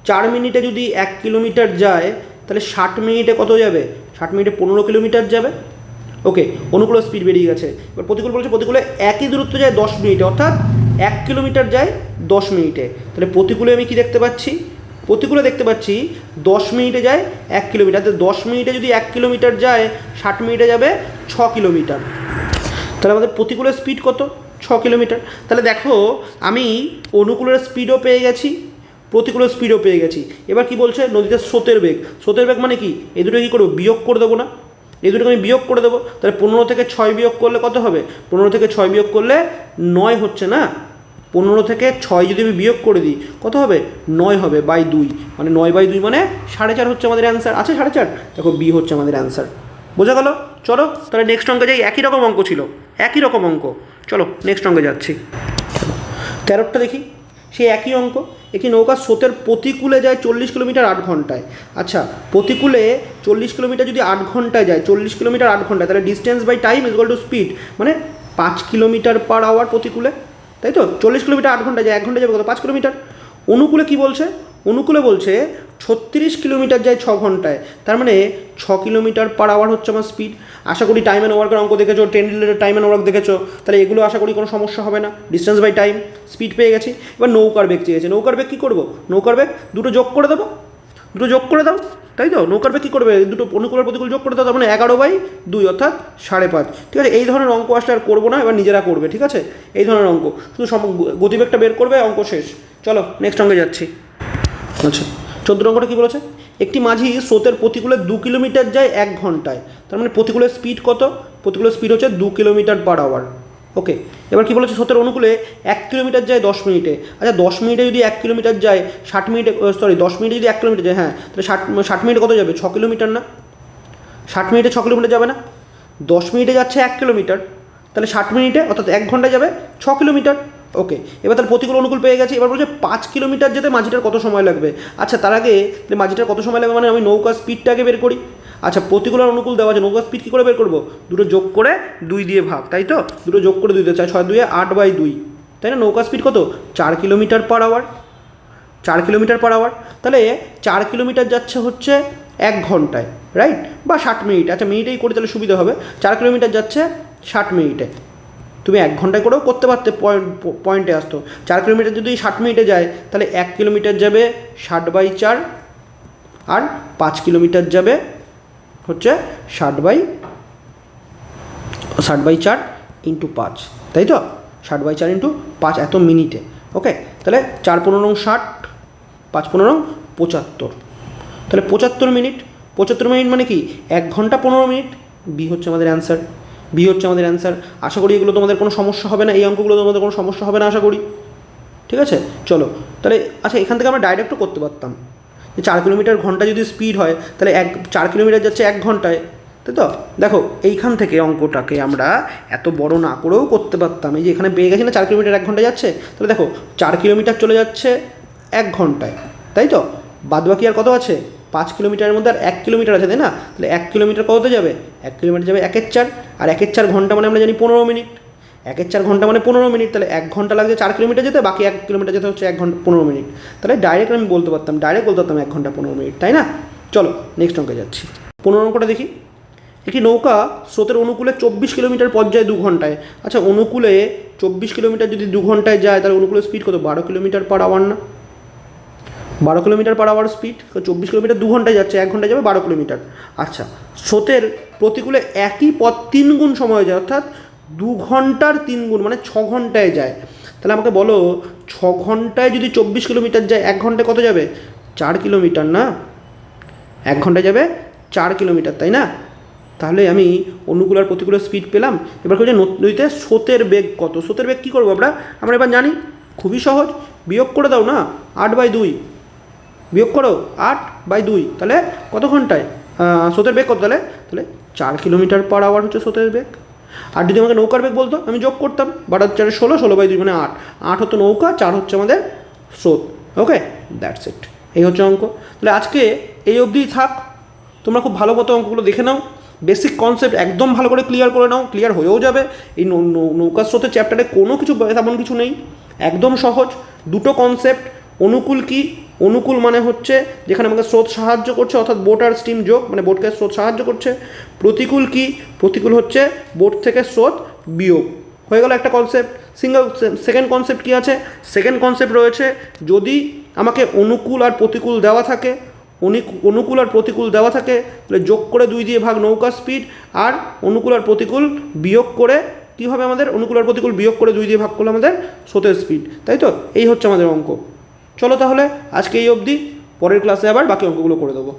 4 মিনিটে যদি 1 কিলোমিটার যায় তাহলে 60 মিনিটে কত যাবে, 60 মিনিটে 15 কিলোমিটার যাবে। ওকে, অনুকূলের স্পিড বেরিয়ে গেছে। এবার প্রতিকূল বলছে প্রতিকূলে একই দূরত্ব যায় 10 মিনিটে, অর্থাৎ 1 কিলোমিটার যায় 10 মিনিটে। তাহলে প্রতিকূলে আমি কি দেখতে পাচ্ছি, প্রতিকূলে দেখতে পাচ্ছি 10 মিনিটে যায় 1 কিলোমিটার। তাহলে 10 মিনিটে যদি 1 কিলোমিটার যায় 60 মিনিটে যাবে 6 কিলোমিটার। তাহলে আমাদের প্রতিকূলের স্পিড কত, 6 কিলোমিটার। তাহলে দেখো আমি অনুকূলের স্পিডও পেয়ে গেছি, প্রতিকূলের স্পিডও পেয়ে গেছি। এবার কি বলছে, নদীতে স্রোতের বেগ। স্রোতের বেগ মানে কি, এই দুটো কী করবো, বিয়োগ করে দেবো না, এই দুটোকে আমি বিয়োগ করে দেবো। তাহলে 15 থেকে 6 বিয়োগ করলে কত হবে, 15 থেকে 6 বিয়োগ করলে 9 হচ্ছে না। 15 থেকে 6 যদি আমি বিয়োগ করে দিই কত হবে, 9 হবে বাই 2, মানে 9/2 মানে 4.5 হচ্ছে আমাদের অ্যান্সার। আছে 4.5, দেখো বি হচ্ছে আমাদের অ্যান্সার। বোঝা গেল? চলো তাহলে নেক্সট অঙ্কে যাই। একই রকম অঙ্ক ছিল, একই রকম অঙ্ক। চলো নেক্সট অঙ্কে যাচ্ছি। 13টা দেখি, সেই একই অঙ্ক। একটি নৌকা স্রোতের প্রতিকূলে যায় 40 কিলোমিটার 8 ঘন্টায়। আচ্ছা, প্রতিকূলে 40 কিলোমিটার যদি 8 ঘন্টায় যায়, 40 কিলোমিটার 8 ঘন্টায়, তাহলে distance by time is equal to speed, মানে 5 কিলোমিটার পার আওয়ার প্রতিকূলে, তাই তো? 40 কিলোমিটার 8 ঘন্টায় যায়, 1 ঘন্টায় যাবে কত, 5 কিলোমিটার। অনুকূলে কি বলছে, অনুকূলে বলছে 36 কিলোমিটার যায় 6 ঘন্টায়, তার মানে 6 কিলোমিটার পার আওয়ার হচ্ছে আমার স্পিড। আশা করি টাইম অ্যান্ড ওয়ার্কের অঙ্ক দেখেছো, train related time and work দেখেছো, তাহলে এগুলো আশা করি কোনো সমস্যা হবে না। ডিস্টেন্স বাই টাইম, স্পিড পেয়ে গেছি। এবার নৌকার বেগ চেয়েছে, নৌকার বেগ কী করবো, নৌকার বেগ দুটো যোগ করে দেবো, দুটো যোগ করে দাও, তাই তো? নৌকার বেগ কী করবে, দুটো অনুকূল আর প্রতিকূল যোগ করে দাও, তার মানে 11/2 অর্থাৎ 5.5। ঠিক আছে, এই ধরনের অঙ্ক আসলে আর করবো না, এবার নিজেরা করবে। ঠিক আছে, এই ধরনের অঙ্ক শুধু গতিবেগটা বের করবে, অঙ্ক শেষ। চলো নেক্সট অঙ্কে যাচ্ছি। আচ্ছা 14 অঙ্কটা কী বলেছে, একটি মাঝি স্রোতের প্রতিকূলে 2 কিলোমিটার যায় 1 ঘন্টায়। তার মানে প্রতিকূলের স্পিড কত, প্রতিকূলের স্পিড হচ্ছে 2 কিলোমিটার পার আওয়ার। ওকে, এবার কী বলেছে, স্রোতের অনুকূলে 1 কিলোমিটার যায় 10 মিনিটে। আচ্ছা 10 মিনিটে যদি 1 কিলোমিটার যায়, 60 মিনিটে 10 মিনিটে যদি 1 কিলোমিটার যায়, হ্যাঁ, তাহলে 60 মিনিটে কত যাবে, 6 কিলোমিটার না? 60 মিনিটে 6 কিলোমিটার যাবে না? 10 মিনিটে যাচ্ছে 1 কিলোমিটার, তাহলে 60 মিনিটে অর্থাৎ 1 ঘন্টায় যাবে 6 কিলোমিটার। ওকে, এবার তাহলে প্রতিকূল অনুকূল পেয়ে গেছি। এবার বলছে 5 কিলোমিটার যেতে মাঝিটার কত সময় লাগবে। আচ্ছা তার আগে মাঝিটার কত সময় লাগবে মানে আমি নৌকার স্পিডটাকে বের করি। আচ্ছা প্রতিকূল আর অনুকূল দেওয়া আছে, নৌকার স্পিড কী করে বের করবো, দুটো যোগ করে 2 দিয়ে ভাগ, তাই তো? দুটো যোগ করে 2 দিয়ে, 6 × 2 = 8/2, তাই না? নৌকার স্পিড কত, 4 kilometre per hour, 4 kilometre per hour. তাহলে 4 কিলোমিটার যাচ্ছে হচ্ছে 1 ঘন্টায়, রাইট, বা 60 মিনিট। আচ্ছা মিনিটেই করে তাহলে সুবিধা হবে। 4 কিলোমিটার যাচ্ছে 60 মিনিটে, তুমি 1 ঘন্টায় করেও করতে পারতে, পয়েন্টে আসতো। 4 কিলোমিটার যদি 60 মিনিটে যায় তাহলে 1 কিলোমিটার যাবে 60/4, আর 5 কিলোমিটার যাবে হচ্ছে 60/4 × 5, তাই তো? 60/4 × 5 এত মিনিটে। ওকে, তাহলে 4 × 15 = 60, 5 × 15 = 75, তাহলে 75 মিনিট। 75 মিনিট মানে কি, 1 ঘন্টা 15 মিনিট। বি হচ্ছে আমাদের অ্যান্সার, বি হচ্ছে আমাদের অ্যান্সার। আশা করি এগুলো তোমাদের কোনো সমস্যা হবে না, এই অঙ্কগুলো তোমাদের কোনো সমস্যা হবে না আশা করি। ঠিক আছে, চলো তাহলে। আচ্ছা এখান থেকে আমরা ডাইরেক্টও করতে পারতাম যে 4 কিলোমিটার ঘন্টা যদি স্পিড হয় তাহলে 4 কিলোমিটার যাচ্ছে 1 ঘন্টায়, তাই তো? দেখো এইখান থেকে অঙ্কটাকে আমরা এত বড় না করেও করতে পারতাম। এই যে এখানে পেয়ে গেছি না 4 কিলোমিটার 1 ঘন্টায় যাচ্ছে, তাহলে দেখো 4 কিলোমিটার চলে যাচ্ছে 1 ঘন্টায়, তাই তো? বাদবাকি আর কত আছে, 5 কিলোমিটারের মধ্যে আর 1 কিলোমিটার আছে, তাই না? তাহলে 1 কিলোমিটার কততে যাবে, 1 কিলোমিটার যাবে 1/4, আর 1/4 ঘন্টা মানে আমরা জানি 15 মিনিট। 1/4 ঘন্টা মানে 15 মিনিট, তাহলে 1 ঘন্টা লাগছে 4 কিলোমিটার যেতে, বাকি 1 কিলোমিটার যেতে হচ্ছে 1 ঘন্টা 15 মিনিট। তাহলে ডাইরেক্ট আমি বলতে পারতাম 1 ঘন্টা 15 মিনিট, তাই না? চলো নেক্সট অঙ্কে যাচ্ছি। 15 অঙ্কটা দেখি। একটি নৌকা স্রোতের অনুকূলে 24 কিলোমিটার পথ যায় 2 ঘন্টায়। আচ্ছা, অনুকূলে 24 কিলোমিটার যদি 2 ঘন্টায় যায়, তাহলে অনুকূলে স্পিড কত? 12 কিলোমিটার/আওয়ার না? 12 কিলোমিটার/আওয়ার স্পিড। 24 কিলোমিটার 2 ঘন্টায় যাচ্ছে, 1 ঘন্টায় যাবে 12 কিলোমিটার। আচ্ছা, স্রোতের প্রতিকূলে একই পথ 3 গুণ সময় যায়, অর্থাৎ 2 ঘন্টার 3 গুণ মানে 6 ঘন্টায় যায়। তাহলে আমাকে বলো 6 ঘন্টায় যদি 24 কিলোমিটার যায়, 1 ঘন্টায় কত যাবে? 4 কিলোমিটার না? 1 ঘন্টায় যাবে 4 কিলোমিটার, তাই না? তাহলে আমি অনুকূল আর প্রতিকূলের স্পিড পেলাম। এবার হচ্ছে নদীতে স্রোতের বেগ কত? স্রোতের বেগ কী করবো আমরা এবার জানি, খুবই সহজ, বিয়োগ করে দাও না, 8/2 বিয়োগ করো 8/2, তাহলে কত ঘন্টায় স্রোতের বেগ কত? তাহলে 4 কিলোমিটার/আওয়ার হচ্ছে স্রোতের বেগ। আর যদি আমাকে নৌকার বেগ বলতো, আমি যোগ করতাম, 12 × 4 = 16/2 মানে 8। 8 হতো নৌকা, 4 হচ্ছে আমাদের স্রোত। ওকে, দ্যাটস ইট, এই হচ্ছে অঙ্ক। তাহলে আজকে এই অবধিই থাক। তোমরা খুব ভালো মতো অঙ্কগুলো দেখে নাও, বেসিক কনসেপ্ট একদম ভালো করে ক্লিয়ার করে নাও, ক্লিয়ার হয়েও যাবে। এই নৌকা স্রোতের চ্যাপ্টারে কোনো কিছু তেমন কিছু নেই, একদম সহজ। দুটো কনসেপ্ট, অনুকূল কি? অনুকূল মানে হচ্ছে যেখানে আমাকে স্রোত সাহায্য করছে, অর্থাৎ বোট আর স্টিম যোগ, মানে বোটকে স্রোত সাহায্য করছে। প্রতিকূল কি? প্রতিকূল হচ্ছে বোট থেকে স্রোত বিয়োগ। হয়ে গেল একটা কনসেপ্ট। সেকেন্ড কনসেপ্ট কী আছে? সেকেন্ড কনসেপ্ট রয়েছে, যদি আমাকে অনুকূল আর প্রতিকূল দেওয়া থাকে, অনুকূল আর প্রতিকূল দেওয়া থাকে, তাহলে যোগ করে 2 দিয়ে ভাগ নৌকার স্পিড, আর অনুকূল আর প্রতিকূল বিয়োগ করে কী হবে আমাদের? অনুকূল আর প্রতিকূল বিয়োগ করে 2 দিয়ে ভাগ করলে আমাদের স্রোতের স্পিড, তাই তো? এই হচ্ছে আমাদের অঙ্ক। চলো তাহলে আজকে এই অবধি, পরের ক্লাসে আবার বাকি অঙ্কগুলো করে দেবো।